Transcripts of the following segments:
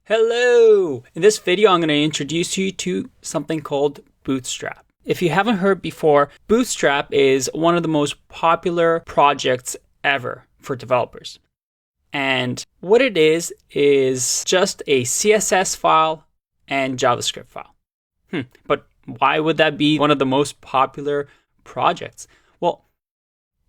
Hello! In this video, I'm going to introduce you to something called Bootstrap. If you haven't heard before, Bootstrap is one of the most popular projects ever for developers. And what it is just a CSS file and JavaScript file. But why would that be one of the most popular projects? Well,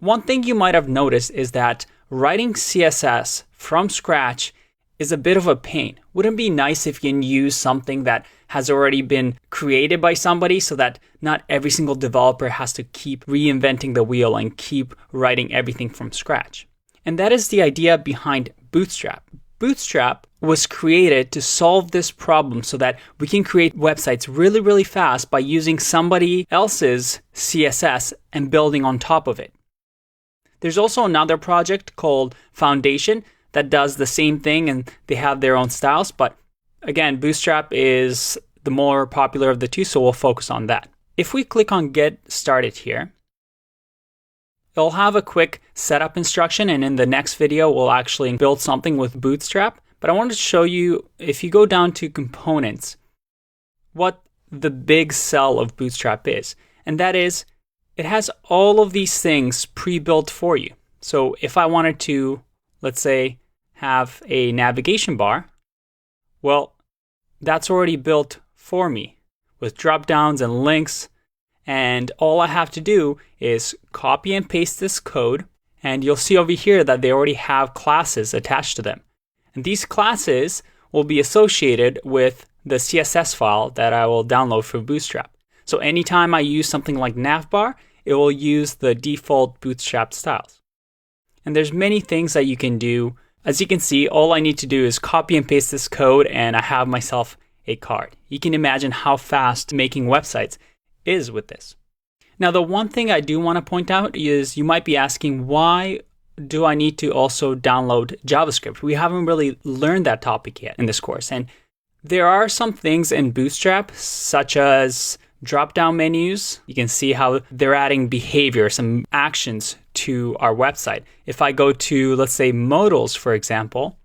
one thing you might have noticed is that writing CSS from scratch is a bit of a pain. Wouldn't it be nice if you can use something that has already been created by somebody so that not every single developer has to keep reinventing the wheel and keep writing everything from scratch? And that is the idea behind Bootstrap. Bootstrap was created to solve this problem so that we can create websites really, really fast by using somebody else's CSS and building on top of it. There's also another project called Foundation that does the same thing, and they have their own styles. But again, Bootstrap is the more popular of the two, so we'll focus on that. If we click on Get Started here, it'll have a quick setup instruction, and in the next video, we'll actually build something with Bootstrap. But I wanted to show you, if you go down to Components, what the big sell of Bootstrap is. And that is, it has all of these things pre-built for you. So if I wanted to, let's say, have a navigation bar, well, that's already built for me with drop downs and links. And all I have to do is copy and paste this code. And you'll see over here that they already have classes attached to them. And these classes will be associated with the CSS file that I will download from Bootstrap. So anytime I use something like navbar, it will use the default Bootstrap styles. And there's many things that you can do. As you can see, all I need to do is copy and paste this code and I have myself a card. You can imagine how fast making websites is with this. Now, the one thing I do want to point out is you might be asking, why do I need to also download JavaScript? We haven't really learned that topic yet in this course. And there are some things in Bootstrap, such as drop-down menus. You can see how they're adding behavior, some actions to our website. If I go to, let's say, modals, for example,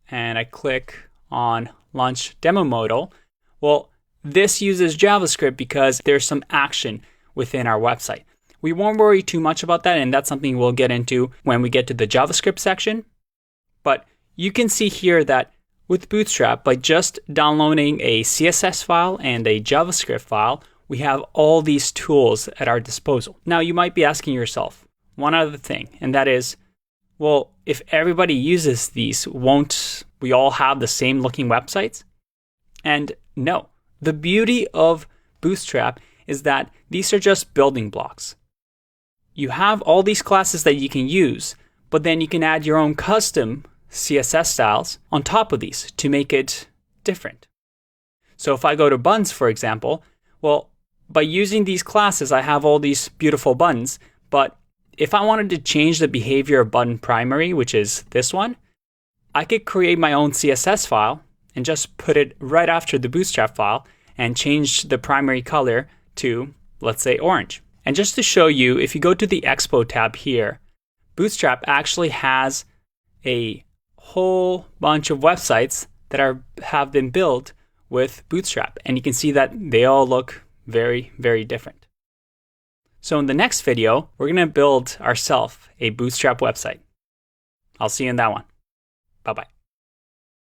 and I click on Launch Demo Modal, well, this uses JavaScript because there's some action within our website. We won't worry too much about that, and that's something we'll get into when we get to the JavaScript section. But you can see here that with Bootstrap, by just downloading a CSS file and a JavaScript file, we have all these tools at our disposal. Now, you might be asking yourself one other thing, and that is, well, if everybody uses these, won't we all have the same looking websites? And no. The beauty of Bootstrap is that these are just building blocks. You have all these classes that you can use, but then you can add your own custom CSS styles on top of these to make it different. So if I go to buttons, for example, well, by using these classes, I have all these beautiful buttons, but if I wanted to change the behavior of button primary, which is this one, I could create my own CSS file and just put it right after the Bootstrap file and change the primary color to, let's say, orange. And just to show you, if you go to the Expo tab here, Bootstrap actually has a whole bunch of websites that have been built with Bootstrap. And you can see that they all look very, very different. So in the next video, we're going to build ourselves a Bootstrap website. I'll see you in that one. Bye-bye.